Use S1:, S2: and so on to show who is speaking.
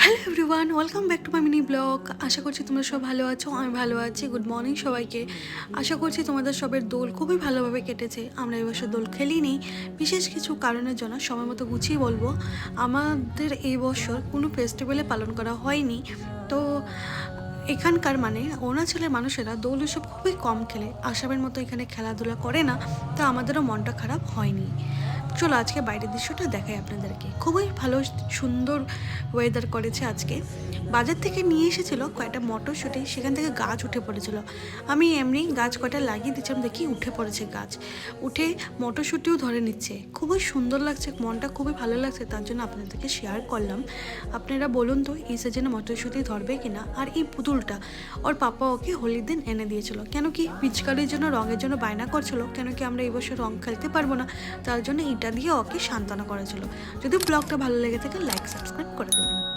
S1: Hello everyone, welcome back to my mini blog. আশা করছি তোমরা সব ভালো আছো, আমি ভালো আছি। গুড মর্নিং সবাইকে। আশা করছি তোমাদের সবের দোল খুবই ভালোভাবে কেটেছে। আমরা এই বছর দোল খেলিনি বিশেষ কিছু কারণের জন্য, সময় মতো গুছিয়ে বলবো। আমাদের এই বছর কোনো ফেস্টিভ্যালে পালন করা হয়নি। তো এখানকার অরুণাচলের মানুষেরা দোল উৎসব খুবই কম খেলে, আসামের মতো এখানে খেলাধুলা করে না। তো আমাদেরও মনটা খারাপ হয়নি। চলো আজকে বাইরের দৃশ্যটা দেখাই আপনাদেরকে। খুবই ভালো সুন্দর ওয়েদার করেছে আজকে। বাজার থেকে নিয়ে এসেছিলো কয়েকটা মটরশুঁটি, সেখান থেকে গাছ উঠে পড়েছিল। আমি এমনি গাছ কয়টা লাগিয়ে দিচ্ছিলাম, দেখি উঠে পড়েছে গাছ, উঠে মটরশুঁটিও ধরে নিচ্ছে। খুবই সুন্দর লাগছে, মনটা খুবই ভালো লাগছে, তার জন্য আপনাদেরকে শেয়ার করলাম। আপনারা বলুন তো এই সিজনে মটরশুঁটি ধরবে কিনা। আর এই পুতুলটা ওর পাপা ওকে হোলির দিন এনে দিয়েছিল, কেন কি পিচকারির জন্য, রঙের জন্য বায়না করছিল, কেন কি আমরা এই বছর রঙ খেলতে পারবো না, তার জন্য এটা দিয়ে ওকে সান্ত্বনা করেছিল। যদি ব্লগটা ভালো লেগে থাকে লাইক সাবস্ক্রাইব করে দেবেন।